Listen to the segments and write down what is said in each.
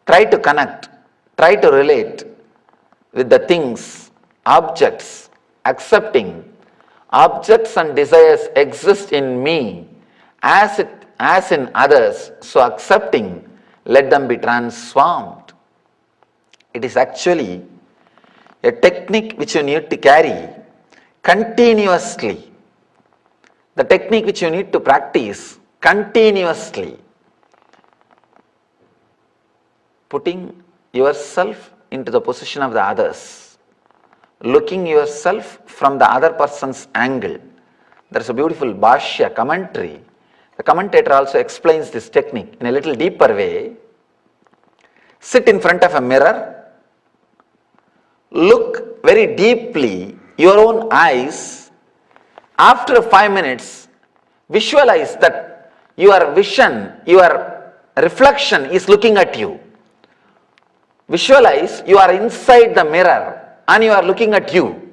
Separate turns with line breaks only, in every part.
Try to connect, try to relate with the things, objects, accepting objects and desires exist in me as in others, so accepting, let them be transformed. It is actually a technique which you need to carry continuously. The technique which you need to practice continuously. Putting yourself into the position of the others, looking yourself from the other person's angle. There is a beautiful Bhashya commentary. The commentator also explains this technique in a little deeper way. Sit in front of a mirror, look very deeply your own eyes. After 5 minutes, visualize that your vision, your reflection is looking at you. Visualize you are inside the mirror and you are looking at you.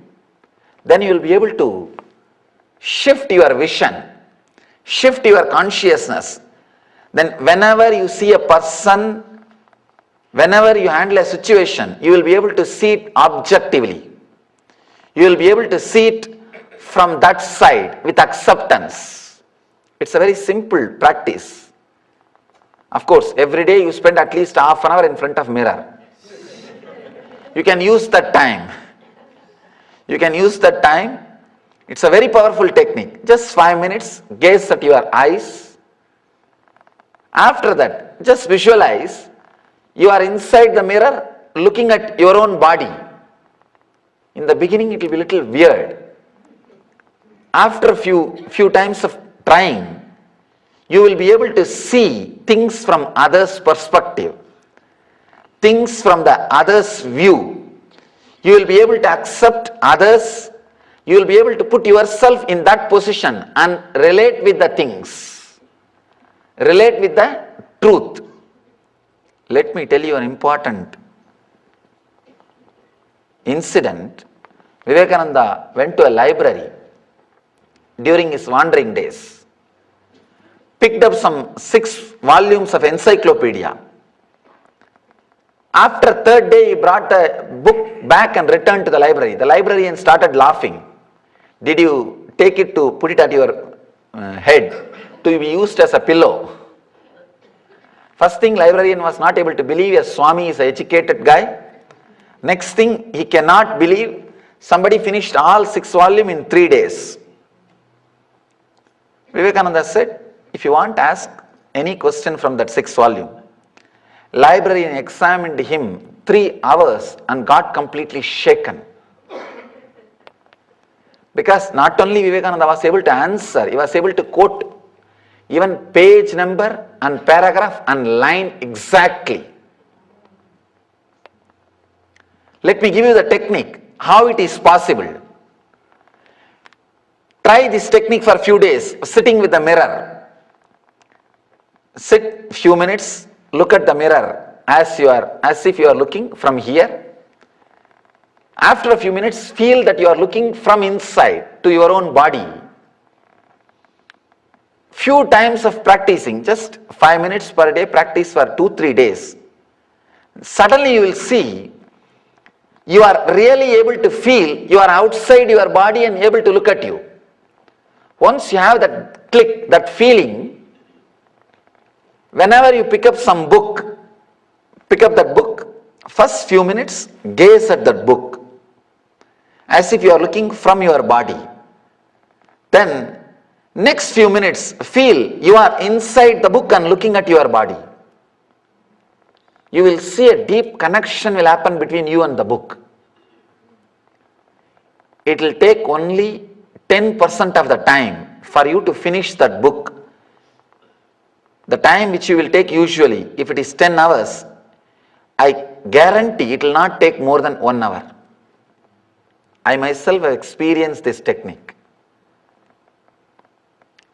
Then you will be able to shift your vision, shift your consciousness. Then whenever you see a person, whenever you handle a situation, you will be able to see it objectively. You will be able to see it from that side with acceptance. It's a very simple practice. Of course, every day you spend at least half an hour in front of mirror. You can use that time. You can use that time. It's a very powerful technique. Just 5 minutes, gaze at your eyes. After that, just visualize you are inside the mirror looking at your own body. In the beginning, it will be a little weird. After a few times of trying, you will be able to see things from others' perspective, things from the others' view. You will be able to accept others. You will be able to put yourself in that position and relate with the things, relate with the truth. Let me tell you an important incident. Vivekananda went to a library during his wandering days, picked up some 6 volumes of encyclopedia. After third day, he brought the book back and returned to the library. The librarian started laughing. Did you take it to put it at your head to be used as a pillow? First thing, librarian was not able to believe a Swami is an educated guy. Next thing, he cannot believe somebody finished all 6 volumes in 3 days. Vivekananda said, if you want, ask any question from that 6 volume. Librarian examined him 3 hours and got completely shaken. Because not only Vivekananda was able to answer, he was able to quote even page number and paragraph and line exactly. Let me give you the technique, how it is possible. Try this technique for a few days, sitting with the mirror. Sit few minutes, look at the mirror as if you are looking from here. After a few minutes, feel that you are looking from inside to your own body. Few times of practicing, just 5 minutes per day, practice for 2-3 days. Suddenly you will see you are really able to feel you are outside your body and able to look at you. Once you have that click, that feeling, whenever you pick up some book, pick up that book, first few minutes, gaze at that book as if you are looking from your body. Then next few minutes, feel you are inside the book and looking at your body. You will see a deep connection will happen between you and the book. It will take only 10% of the time for you to finish that book. The time which you will take usually, if it is 10 hours, I guarantee it will not take more than 1 hour. I myself have experienced this technique.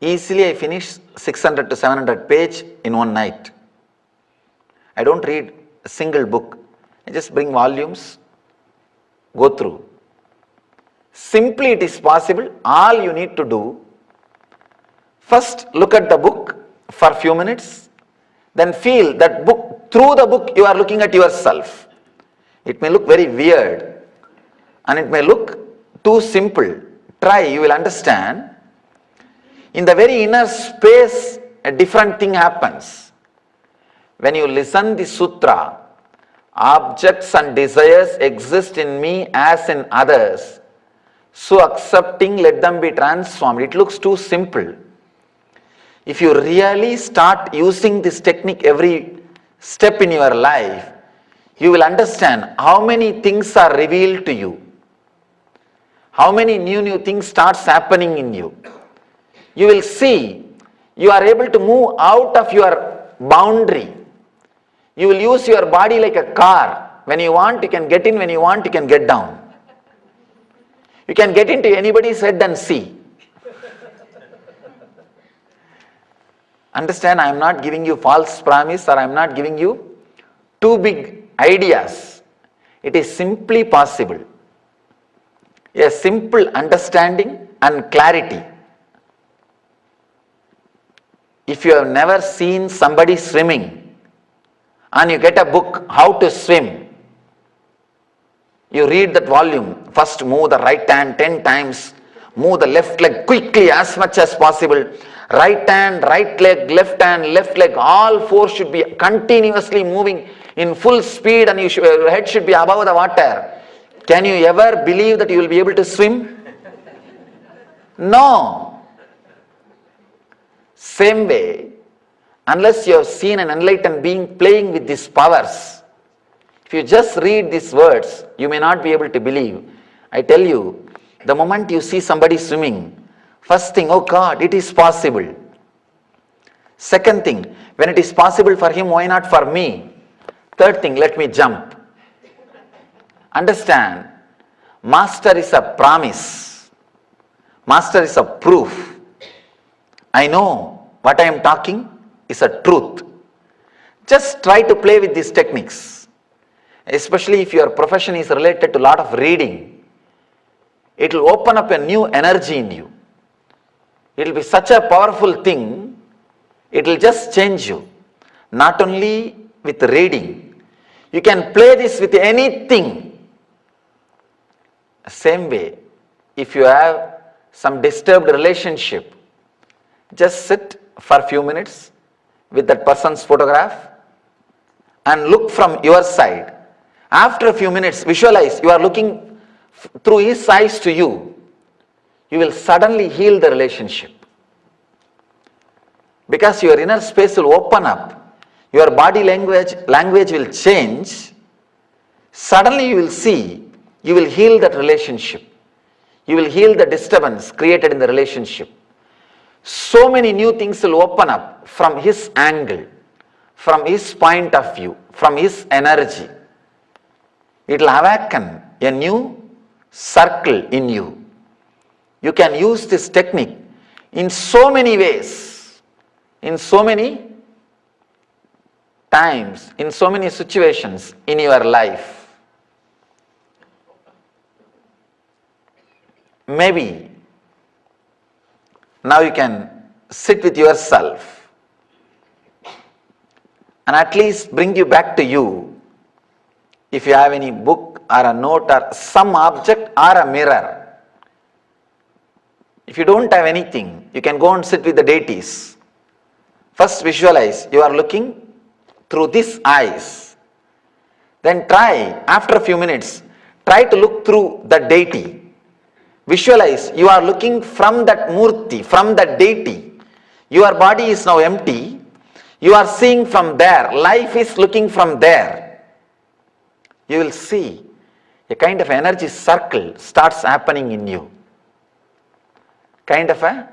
Easily I finish 600 to 700 pages in one night. I don't read a single book. I just bring volumes, go through. Simply it is possible. All you need to do, first look at the book for a few minutes, then feel that book through the book you are looking at yourself. It may look very weird and it may look too simple. Try, you will understand. In the very inner space, a different thing happens. When you listen the sutra, objects and desires exist in me as in others. So accepting, let them be transformed. It looks too simple. If you really start using this technique every step in your life, you will understand how many things are revealed to you. How many new things starts happening in you. You will see you are able to move out of your boundary. You will use your body like a car. When you want, you can get in. When you want, you can get down. You can get into anybody's head and see. Understand, I am not giving you false promise, or I am not giving you too big ideas. It is simply possible. A simple understanding and clarity. If you have never seen somebody swimming and you get a book, How to Swim, you read that volume. First move the right hand 10 times, move the left leg quickly as much as possible. Right hand, right leg, left hand, left leg, all four should be continuously moving in full speed, and your head should be above the water. Can you ever believe that you will be able to swim? No. Same way, unless you have seen an enlightened being playing with these powers, if you just read these words, you may not be able to believe. I tell you, the moment you see somebody swimming, first thing, oh God, it is possible. Second thing, when it is possible for him, why not for me? Third thing, let me jump. Understand, master is a promise. Master is a proof. I know what I am talking is a truth. Just try to play with these techniques. Especially if your profession is related to a lot of reading. It will open up a new energy in you. It will be such a powerful thing. It will just change you. Not only with reading. You can play this with anything. Same way, if you have some disturbed relationship, just sit for a few minutes with that person's photograph and look from your side. After a few minutes, visualize you are looking through his eyes to you. You will suddenly heal the relationship. Because your inner space will open up. Your body language will change. Suddenly you will see, you will heal that relationship. You will heal the disturbance created in the relationship. So many new things will open up from his angle, from his point of view, from his energy. It will awaken a new circle in you. You can use this technique in so many ways, in so many times, in so many situations in your life. Maybe now you can sit with yourself and at least bring you back to you. If you have any book or a note or some object or a mirror. If you don't have anything, you can go and sit with the deities. First visualize you are looking through these eyes. Then try, after a few minutes, try to look through the deity. Visualize you are looking from that murti, from that deity. Your body is now empty. You are seeing from there. Life is looking from there. You will see a kind of energy circle starts happening in you. Kind of a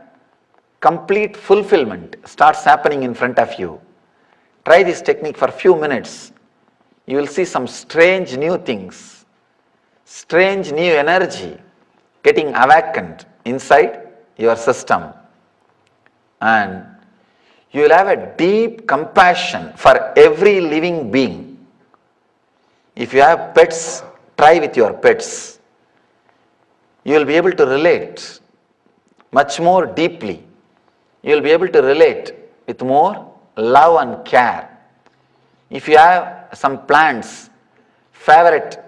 complete fulfillment starts happening in front of you. Try this technique for a few minutes. You will see some strange new things, strange new energy getting awakened inside your system. And you will have a deep compassion for every living being. If you have pets, try with your pets. You will be able to relate much more deeply. You will be able to relate with more love and care. If you have some plants, favorite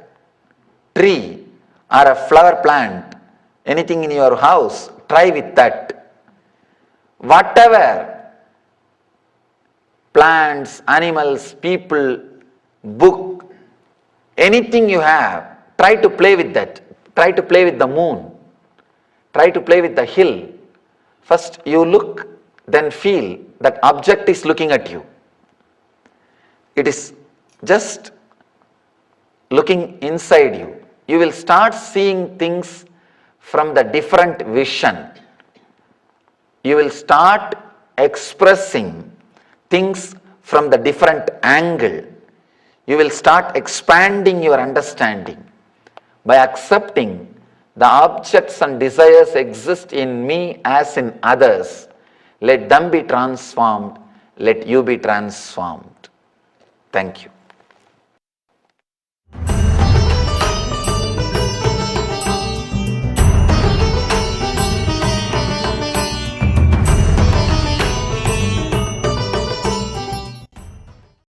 tree or a flower plant, anything in your house, try with that. Whatever plants, animals, people, book, anything you have, try to play with that. Try to play with the moon. Try to play with the hill. First you look, then feel that object is looking at you. It is just looking inside you. You will start seeing things from the different vision. You will start expressing things from the different angle. You will start expanding your understanding by accepting the objects and desires exist in me as in others. Let them be transformed. Let you be transformed. Thank you.